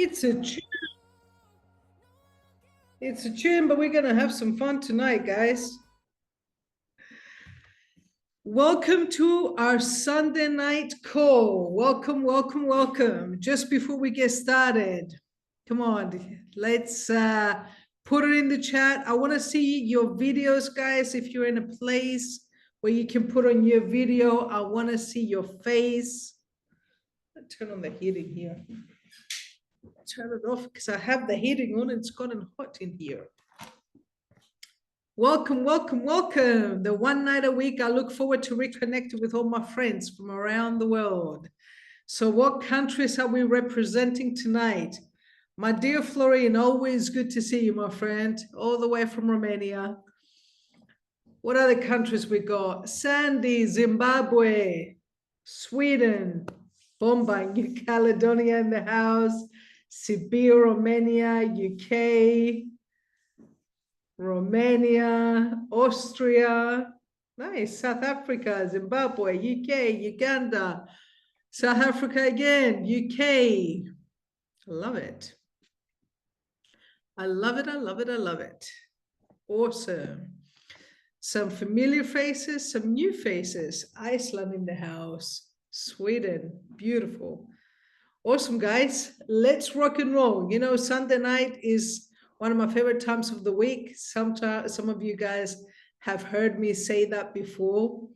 It's a tune. It's a tune, but we're gonna have some fun tonight, guys. Welcome to our Sunday night call. Welcome, welcome, welcome. Just before we get started, come on, let's put it in the chat. I want to see your videos, guys. If you're in a place where you can put on your video, I want to see your face. I'll turn on the heating here. Turn it off because I have the heating on and it's gotten hot in here. Welcome, welcome, welcome. The one night a week, I look forward to reconnecting with all my friends from around the world. So what countries are we representing tonight? My dear Florian, always good to see you, my friend, all the way from Romania. What other countries we got? Sandy, Zimbabwe, Sweden, Bombay, New Caledonia in the house, Siberia, Romania, UK, Romania, Austria, nice, South Africa, Zimbabwe, UK, Uganda, South Africa again, UK. I love it. I love it, I love it, I love it. Awesome. Some familiar faces, some new faces. Iceland in the house, Sweden, beautiful. Awesome, guys. Let's rock and roll. You know, Sunday night is one of my favorite times of the week. Some of you guys have heard me say that before,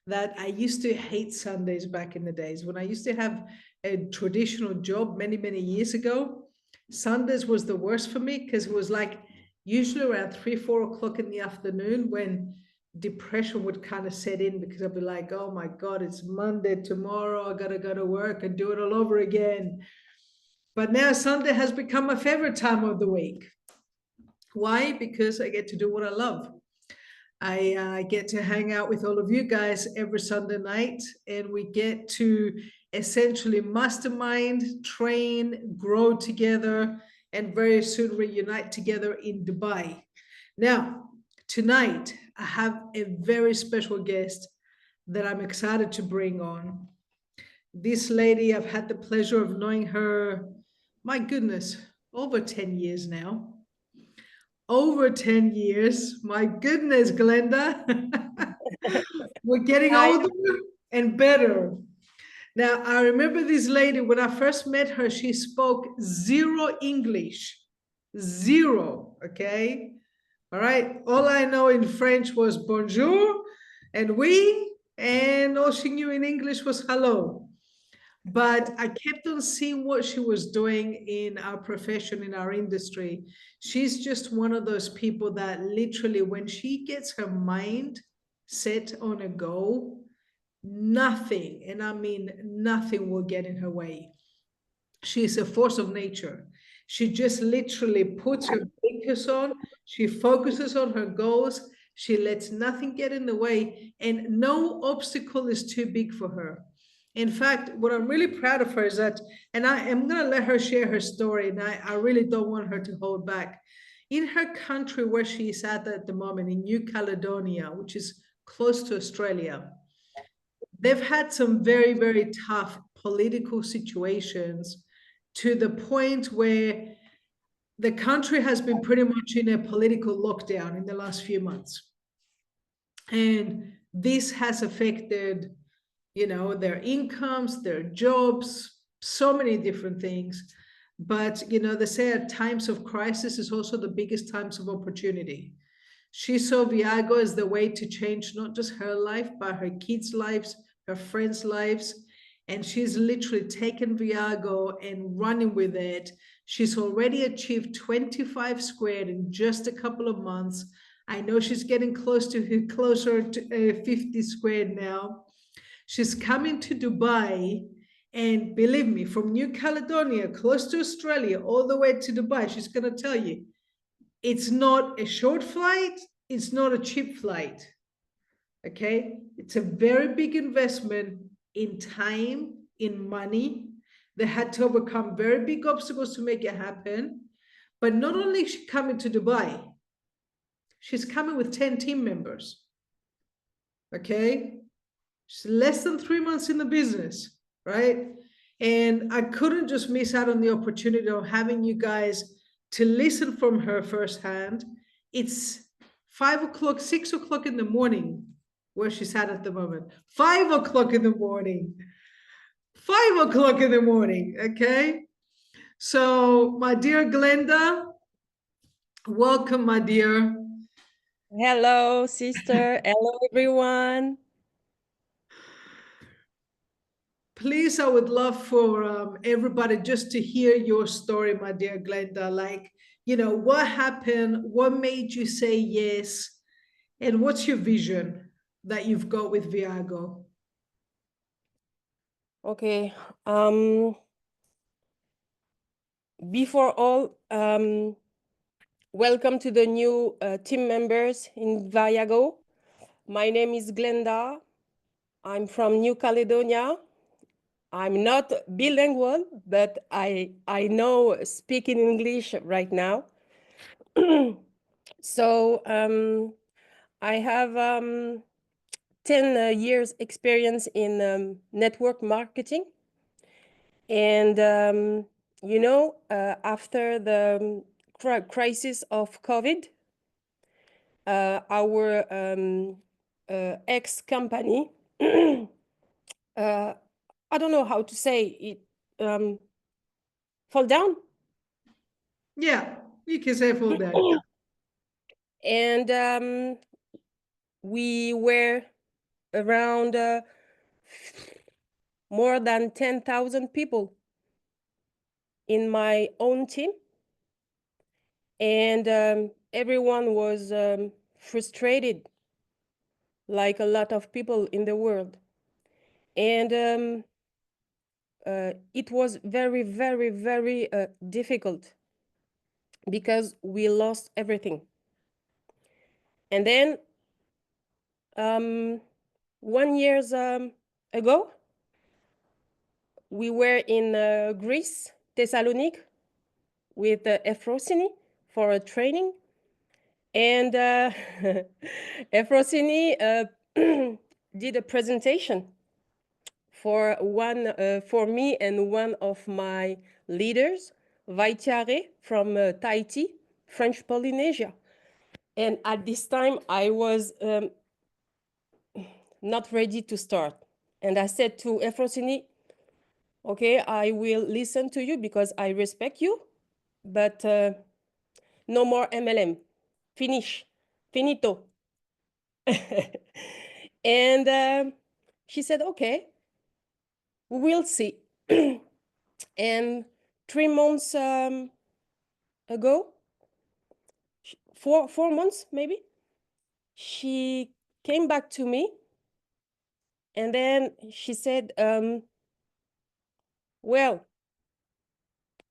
that I used to hate Sundays back in the days. When I used to have a traditional job many, many years ago, Sundays was the worst for me because it was like usually around 3, 4 o'clock in the afternoon when depression would kind of set in, because I'd be like, oh my God, it's Monday tomorrow. I got to go to work and do it all over again. But now Sunday has become my favorite time of the week. Why? Because I get to do what I love. I get to hang out with all of you guys every Sunday night, and we get to essentially mastermind, train, grow together, and very soon reunite together in Dubai. Now, tonight, I have a very special guest that I'm excited to bring on. This lady, I've had the pleasure of knowing her, my goodness, over 10 years now. Over 10 years. My goodness, Glenda. We're getting older and better. Now, I remember this lady, when I first met her, she spoke zero English. Zero, okay? All right. All I know in French was bonjour and oui, and all she knew in English was hello. But I kept on seeing what she was doing in our profession, in our industry. She's just one of those people that literally, when she gets her mind set on a goal, nothing, and I mean nothing, will get in her way. She's a force of nature. She just literally puts her blinkers on. She focuses on her goals. She lets nothing get in the way, and no obstacle is too big for her. In fact, what I'm really proud of her is that, and I am going to let her share her story, and I really don't want her to hold back. In her country where she's at the moment, in New Caledonia, which is close to Australia, they've had some very, very tough political situations, to the point where the country has been pretty much in a political lockdown in the last few months. And this has affected, you know, their incomes, their jobs, so many different things. But, you know, they say at times of crisis is also the biggest times of opportunity. She saw Viago as the way to change not just her life, but her kids' lives, her friends' lives. And she's literally taken Viago and running with it. She's already achieved 25 squared in just a couple of months. I know she's getting closer to 50 squared now. She's coming to Dubai, and believe me, from New Caledonia, close to Australia, all the way to Dubai, she's going to tell you, it's not a short flight, it's not a cheap flight. Okay? It's a very big investment in time, in money. They had to overcome very big obstacles to make it happen. But not only is she coming to Dubai, she's coming with 10 team members. Okay? She's less than 3 months in the business, right? And I couldn't just miss out on the opportunity of having you guys to listen from her firsthand. It's 5 o'clock, 6 o'clock in the morning where she's at the moment. 5 o'clock in the morning. 5 o'clock in the morning. Okay. So, my dear Glenda, welcome, my dear. Hello, sister. Hello, everyone. Please, I would love for everybody just to hear your story, my dear Glenda. Like, what happened? What made you say yes? And what's your vision that you've got with Viago? Okay. Before all, welcome to the new team members in Viago. My name is Glenda. I'm from New Caledonia. I'm not bilingual, but I know speaking English right now. So I have 10 years experience in network marketing. And, after the crisis of COVID, our ex-company, I don't know how to say it, fall down. Yeah, you can say full day. Yeah. And we were around more than 10,000 people in my own team. And everyone was frustrated, like a lot of people in the world. And it was very, very, very difficult because we lost everything. And then 1 year ago, we were in Greece, Thessaloniki, with Efrosini for a training. And Efrosini did a presentation for me and one of my leaders, Vaitiare from Tahiti, French Polynesia. And at this time, I was not ready to start. And I said to Efrosini, okay, I will listen to you because I respect you, but no more MLM. Finish. Finito. And she said, okay, we will see. And 3 months ago, 4 months maybe, she came back to me and then she said, well,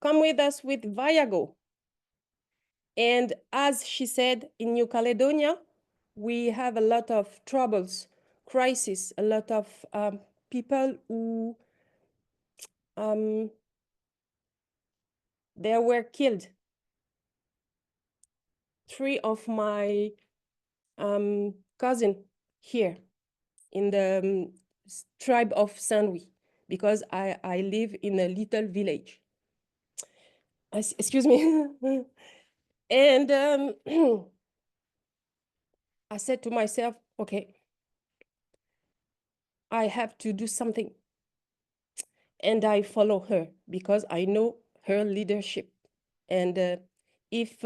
come with us with Viago. And as she said, in New Caledonia, we have a lot of troubles, crisis, a lot of people who they were killed. 3 of my cousin here in the tribe of Saint-Louis, because I live in a little village. Excuse me. And I said to myself, okay, I have to do something. And I follow her because I know her leadership. And if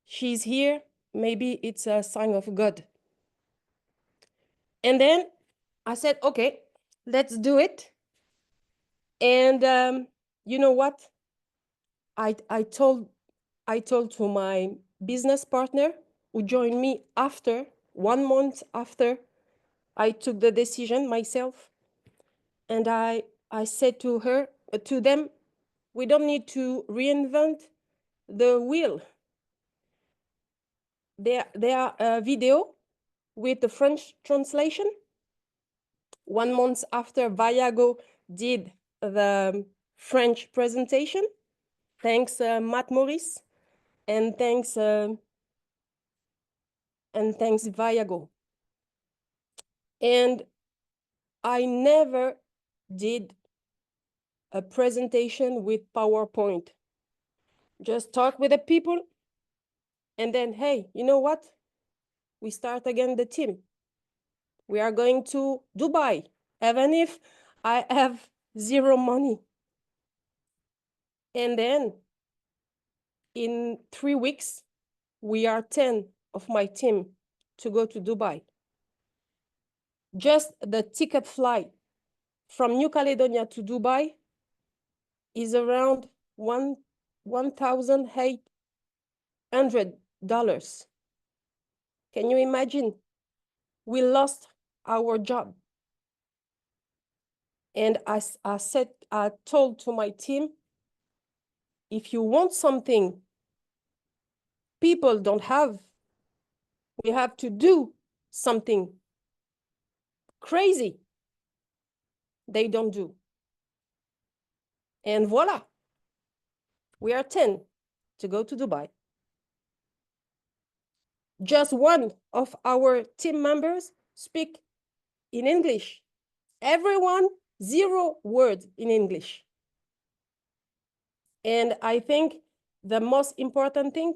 she's here, maybe it's a sign of God. And then I said, okay, let's do it. And you know what? I told to my business partner, who joined me after 1 month after I took the decision myself. And I said to her, to them, we don't need to reinvent the wheel. There are a video with the French translation. 1 month after Viago did the French presentation, thanks Matt Maurice, and thanks Viago. And I never did a presentation with PowerPoint. Just talk with the people, and then, hey, you know what? We start again the team. We are going to Dubai, even if I have zero money. And then in 3 weeks, we are 10 of my team to go to Dubai. Just the ticket flight from New Caledonia to Dubai is around $1,800. Can you imagine? We lost our job. And I told to my team, if you want something people don't have, we have to do something crazy they don't do. And voila, we are 10 to go to Dubai. Just one of our team members speak in English. Everyone, 0 words in English. And I think the most important thing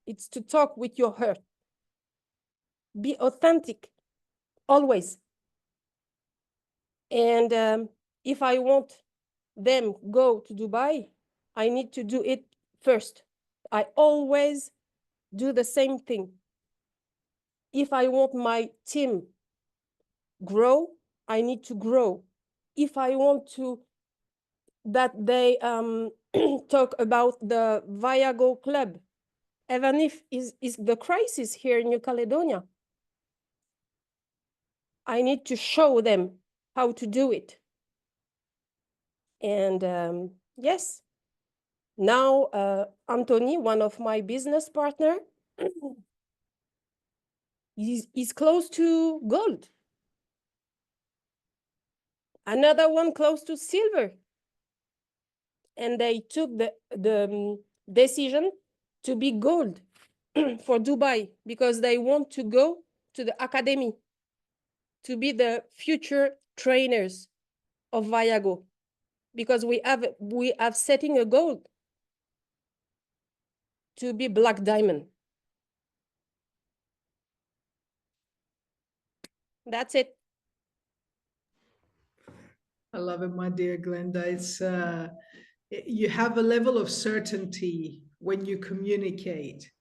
is to talk with your heart. Be authentic, always. And if I want them go to Dubai, I need to do it first. I always do the same thing. If I want my team grow, I need to grow. If I want to that they talk about the Viago Club, even if is the crisis here in New Caledonia, I need to show them how to do it. And yes, now Anthony, one of my business partner, is close to gold. Another one close to silver. And they took the decision to be gold for Dubai because they want to go to the academy to be the future trainers of Viago, because we have setting a goal to be black diamond. That's it. I love it, my dear Glenda. It's you have a level of certainty when you communicate.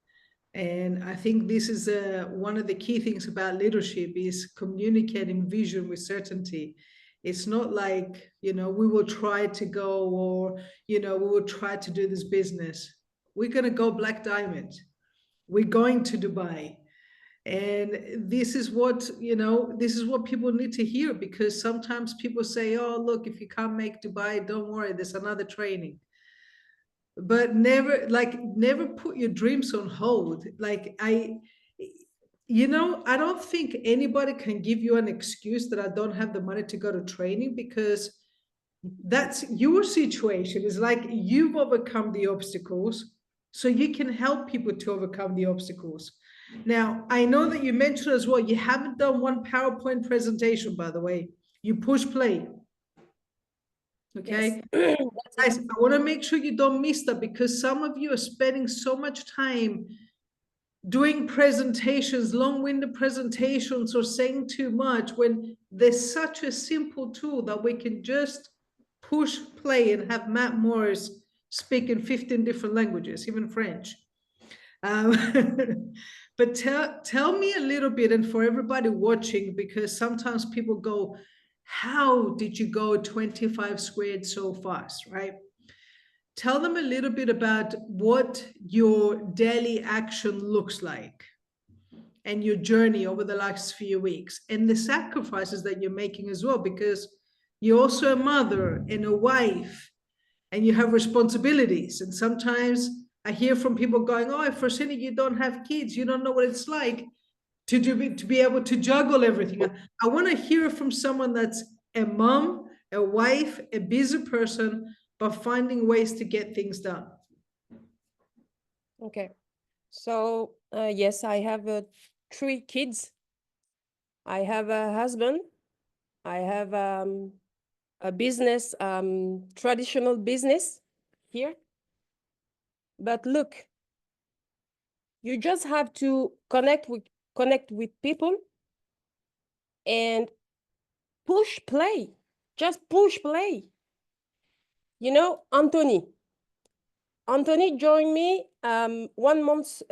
And I think this is one of the key things about leadership is communicating vision with certainty. It's not like, we will try to go or, we will try to do this business. We're going to go black diamond. We're going to Dubai. And this is what people need to hear, because sometimes people say, oh, look, if you can't make Dubai, don't worry, there's another training. But never put your dreams on hold. I don't think anybody can give you an excuse that I don't have the money to go to training, because that's your situation. Is like you've overcome the obstacles, so you can help people to overcome the obstacles. Now, I know that you mentioned as well, you haven't done one PowerPoint presentation, by the way. You push play. Okay. Yes. Guys, I want to make sure you don't miss that, because some of you are spending so much time doing presentations, long-winded presentations, or saying too much, when there's such a simple tool that we can just push play and have Matt Morris speak in 15 different languages, even French. But tell me a little bit, and for everybody watching, because sometimes people go, how did you go 25 squared so fast, right? Tell them a little bit about what your daily action looks like and your journey over the last few weeks, and the sacrifices that you're making as well, because you're also a mother and a wife and you have responsibilities. And sometimes I hear from people going, oh, if Rossini, you don't have kids, you don't know what it's like to be able to juggle everything. I want to hear from someone that's a mom, a wife, a busy person, but finding ways to get things done. Okay. So yes, I have 3 kids. I have a husband I have a business, traditional business here. But look, you just have to connect with people and push play. Just push play. You know, Anthony joined me 1 month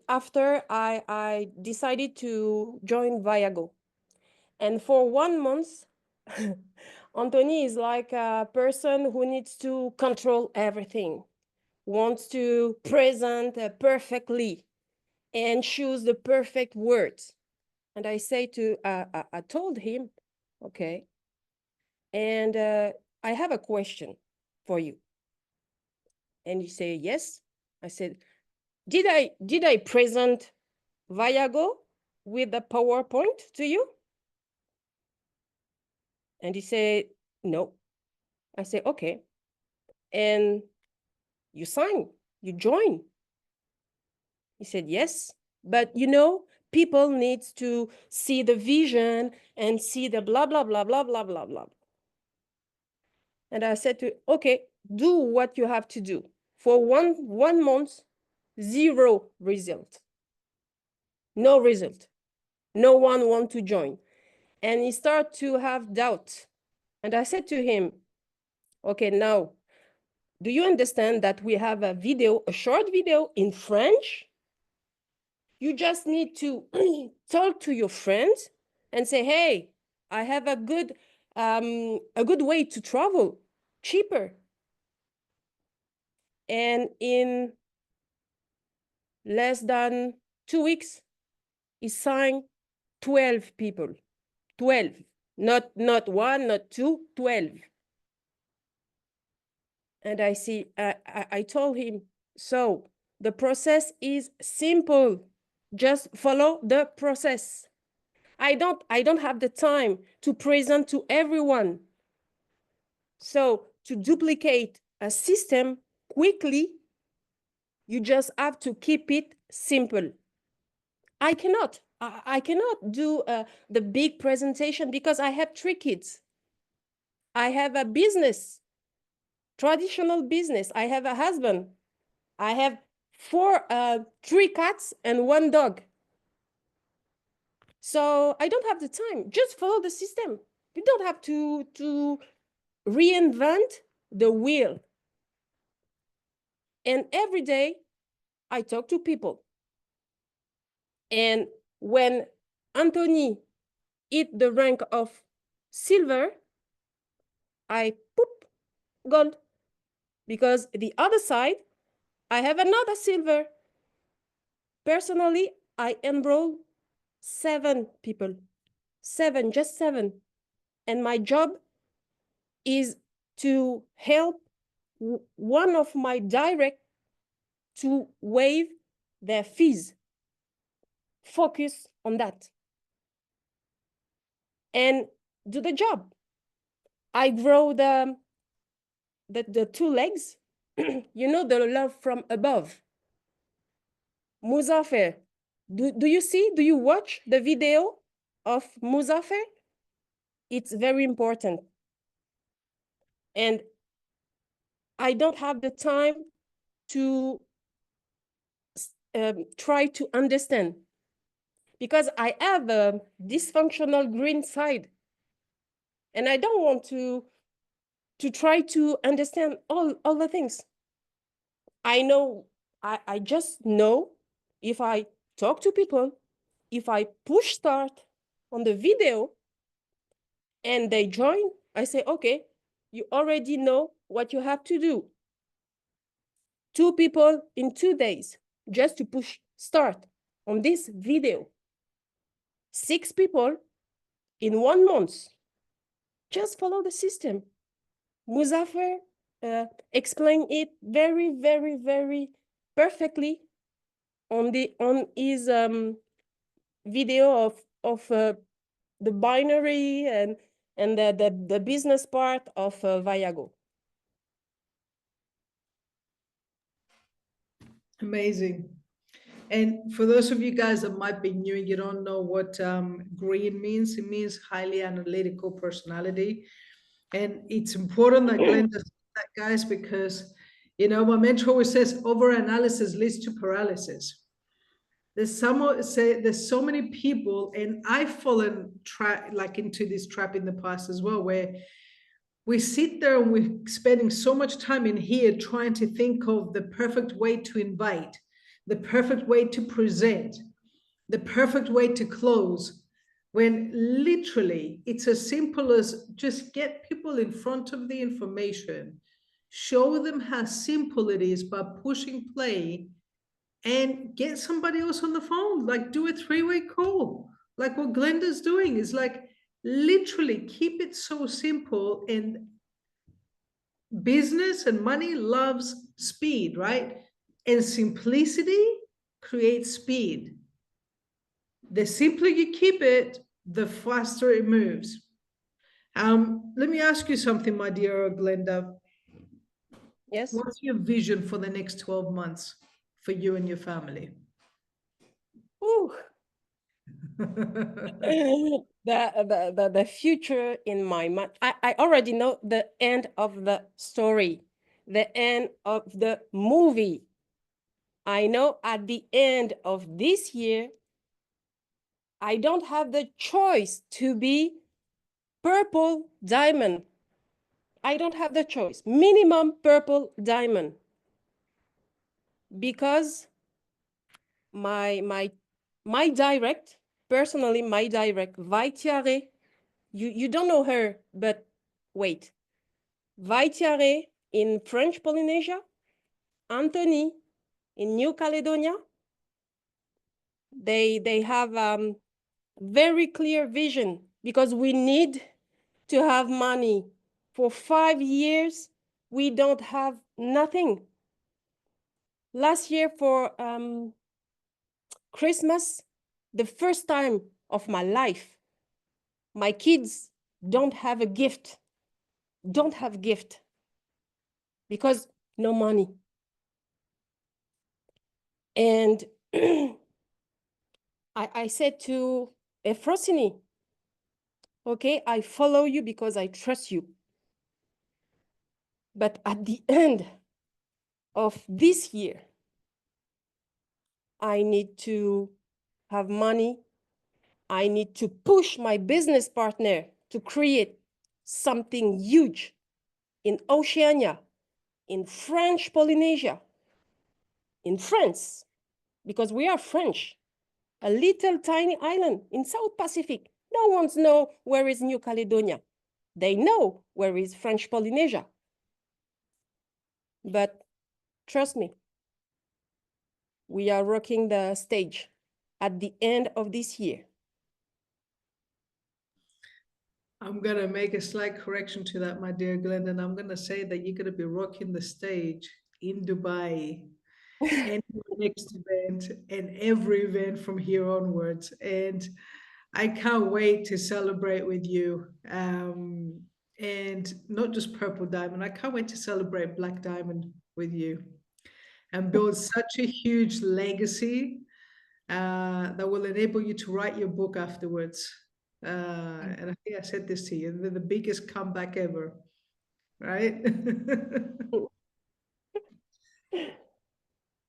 after I decided to join Viago. And for 1 month, Anthony is like a person who needs to control everything, wants to present perfectly and choose the perfect words. And I told him, okay, and I have a question for you. And he said, yes. I said, did I present Viago with the PowerPoint to you? And he said, no. I said, okay. And you sign, you join. He said, yes. But you know, people need to see the vision and see the blah, blah, blah, blah, blah, blah, blah. And I said to, okay, do what you have to do. For one month, 0 result. No result. No one want to join. And he started to have doubt. And I said to him, okay, now, do you understand that we have a video, a short video in French? You just need to talk to your friends and say, hey, I have a good way to travel, cheaper. And in less than 2 weeks, he signed 12 people. 12. Not 1, not 2, 12. And I told him, so the process is simple. Just follow the process. I don't have the time to present to everyone. So to duplicate a system quickly, you just have to keep it simple. I cannot do the big presentation because I have 3 kids. I have a business, traditional business. I have a husband. I have 3 cats and 1 dog. So I don't have the time. Just follow the system. You don't have to reinvent the wheel. And every day I talk to people. And when Anthony hit the rank of silver, I poop gold. Because the other side, I have another silver. Personally, I enroll 7 people. 7, just 7. And my job is to help one of my direct to waive their fees. Focus on that. And do the job. I grow the 2 legs. You know, the love from above. Muzafer, do you see? Do you watch the video of Muzafer? It's very important. And I don't have the time to try to understand because I have a dysfunctional green side. And I don't want to try to understand all the things. I just know if I talk to people, if I push start on the video and they join, I say, okay, you already know what you have to do. 2 people in 2 days, just to push start on this video. 6 people in 1 month. Just follow the system. Muzafer explained it very, very, very perfectly on his video of the binary and the business part of Viago. Amazing. And for those of you guys that might be new, you don't know what green means. It means highly analytical personality. And it's important that Glenda says that, guys, because, my mentor always says over-analysis leads to paralysis. There's so many people, and I've fallen into this trap in the past as well, where we sit there and we're spending so much time in here trying to think of the perfect way to invite, the perfect way to present, the perfect way to close, when literally it's as simple as just get people in front of the information, show them how simple it is by pushing play, and get somebody else on the phone. Like, do a three-way call, like what Glenda's doing. Is like, literally keep it so simple. And business and money loves speed, right? And simplicity creates speed. The simpler you keep it, the faster it moves. Let me ask you something, my dear Glenda. Yes. What's your vision for the next 12 months for you and your family? Ooh. The future in my mind. I already know the end of the story, the end of the movie. I know at the end of this year, I don't have the choice to be purple diamond. I don't have the choice. Minimum purple diamond. Because my direct, personally, my direct, Vaitiare, you don't know her, but wait. Vaitiare in French Polynesia, Anthony in New Caledonia, they have very clear vision, because we need to have money. For 5 years, we don't have nothing. Last year for Christmas, the first time of my life, my kids don't have a gift, because no money. And I said to Efrosini, okay, I follow you because I trust you. But at the end of this year, I need to have money. I need to push my business partner to create something huge in Oceania, in French Polynesia, in France, because we are French, a little tiny island in South Pacific. No one knows where is New Caledonia. They know where is French Polynesia. But trust me, we are rocking the stage at the end of this year. I'm going to make a slight correction to that, my dear Glenda, and I'm going to say that you're going to be rocking the stage in Dubai and your next event and every event from here onwards. And I can't wait to celebrate with you. And not just Purple Diamond, I can't wait to celebrate Black Diamond with you and build such a huge legacy that will enable you to write your book afterwards. And I think I said this to you, the biggest comeback ever, right?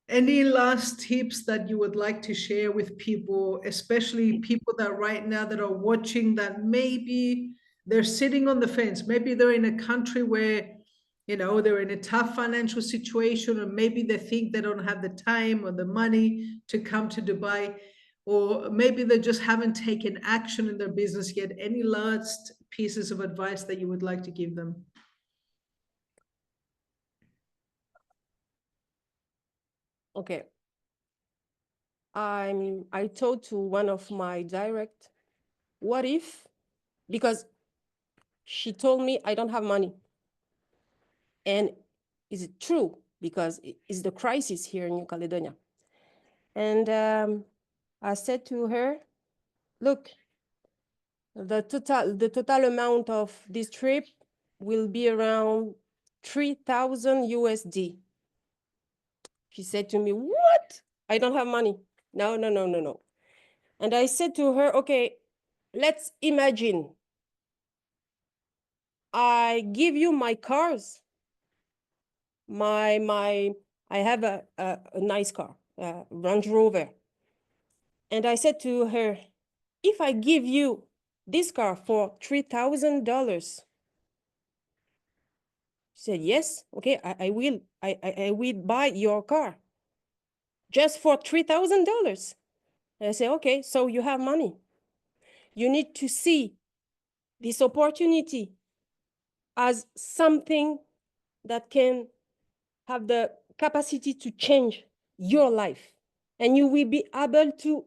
Any last tips that you would like to share with people, especially people that right now that are watching, that maybe they're sitting on the fence, maybe they're in a country where, they're in a tough financial situation, or maybe they think they don't have the time or the money to come to Dubai, or maybe they just haven't taken action in their business yet. Any last pieces of advice that you would like to give them? Okay. I told to one of my direct, what if, because she told me I don't have money. And is it true? Because it's the crisis here in New Caledonia. And I said to her, look, the total amount of this trip will be around 3,000 USD. She said to me, what? I don't have money. No, no, no, no, no. And I said to her, okay, let's imagine I give you my cars, I have a nice car, Range Rover. And I said to her, if I give you this car for $3,000, she said, yes, okay, I will. I will buy your car just for $3,000. And I said, okay, so you have money. You need to see this opportunity as something that can have the capacity to change your life. And you will be able to,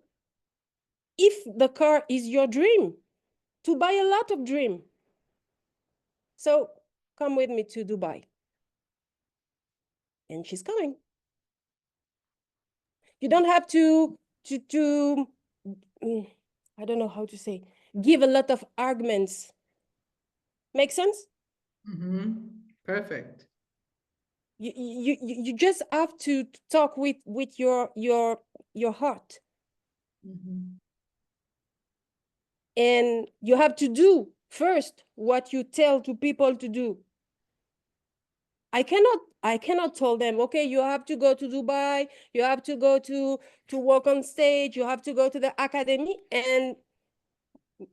if the car is your dream, to buy a lot of dream. So come with me to Dubai. And she's coming. You don't have to I don't know how to say, give a lot of arguments. Make sense? Perfect. You just have to talk with your heart. And you have to do first what you tell to people to do. I cannot tell them, okay, you have to go to Dubai, you have to go to work on stage, you have to go to the academy, and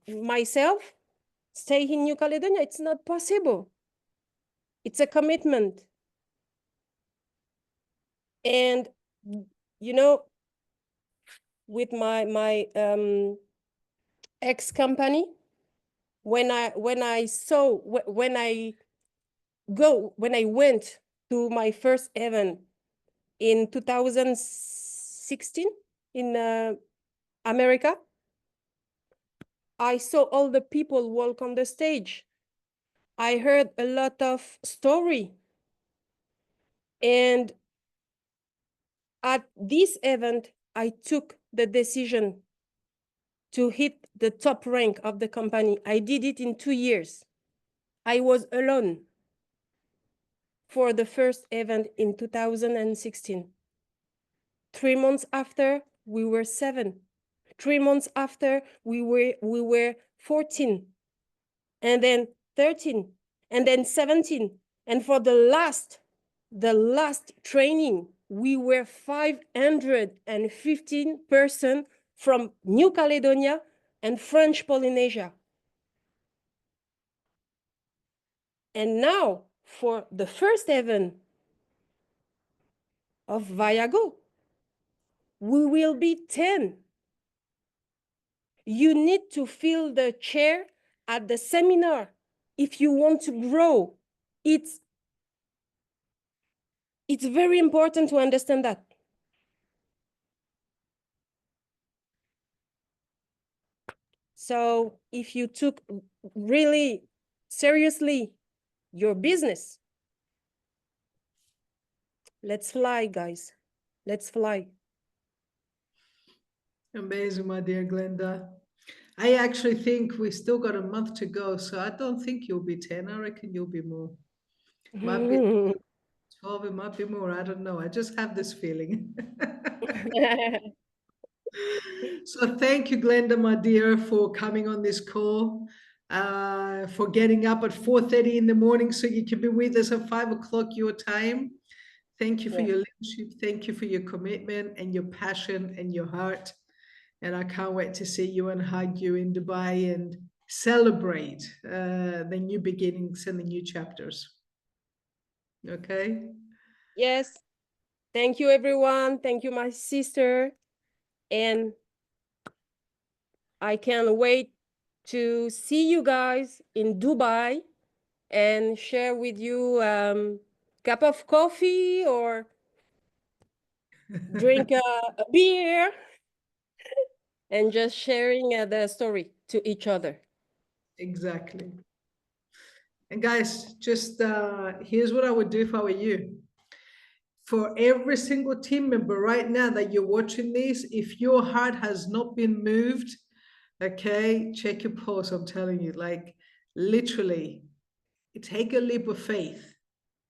myself stay in New Caledonia. It's not possible. It's a commitment. And you know, with my ex company, when I went to my first event in 2016 in America, I saw all the people walk on the stage. I heard a lot of story. And at this event, I took the decision to hit the top rank of the company. I did it in 2 years. I was alone for the first event in 2016. 3 months after, we were 7. 3 months after, we were 14, and then 13, and then 17. And for the last training, we were 515 persons from New Caledonia and French Polynesia. And now, for the first event of Vayago, we will be 10. You need to fill the chair at the seminar if you want to grow. It's very important to understand that. So if you took really seriously your business, let's fly, guys. Let's fly. Amazing, my dear Glenda. I actually think we still got a month to go, so I don't think you'll be 10. I reckon you'll be more. Might be 12, it might be more. I don't know. I just have this feeling. So thank you, Glenda, my dear, for coming on this call, for getting up at 4:30 in the morning so you can be with us at 5 o'clock your time. Thank you for your leadership. Thank you for your commitment and your passion and your heart. And I can't wait to see you and hug you in Dubai and celebrate the new beginnings and the new chapters. Okay? Yes. Thank you, everyone. Thank you, my sister. And I can't wait to see you guys in Dubai and share with you cup of coffee or drink a beer and just sharing the story to each other. Exactly. And guys, just here's what I would do if I were you. For every single team member right now that you're watching this, if your heart has not been moved, okay, check your pulse. I'm telling you, like literally, take a leap of faith,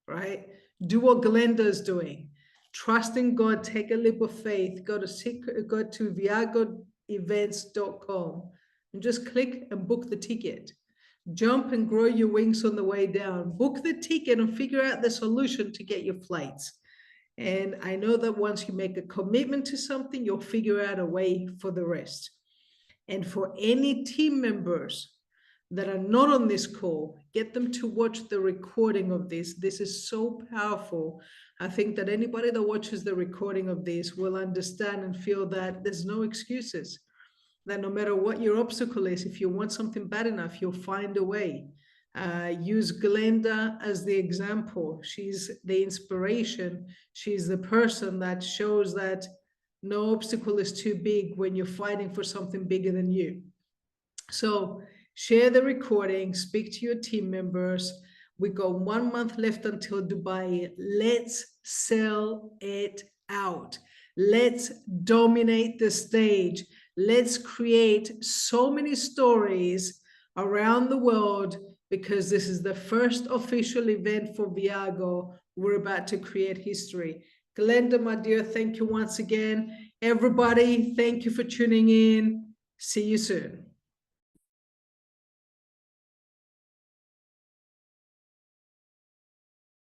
right? Do what Glenda is doing. Trust in God, take a leap of faith, go to viagoevents.com and just click and book the ticket. Jump and grow your wings on the way down. Book the ticket and figure out the solution to get your flights. And I know that once you make a commitment to something, you'll figure out a way for the rest. And for any team members that are not on this call, get them to watch the recording of this. This is so powerful. I think that anybody that watches the recording of this will understand and feel that there's no excuses. That no matter what your obstacle is, if you want something bad enough, you'll find a way. Use Glenda as the example. She's the inspiration. She's the person that shows that no obstacle is too big when you're fighting for something bigger than you. So share the recording, speak to your team members. We got 1 month left until Dubai. Let's sell it out. Let's dominate the stage. Let's create so many stories around the world, because this is the first official event for Viago. We're about to create history. Glenda, my dear, thank you once again. Everybody, thank you for tuning in. See you soon.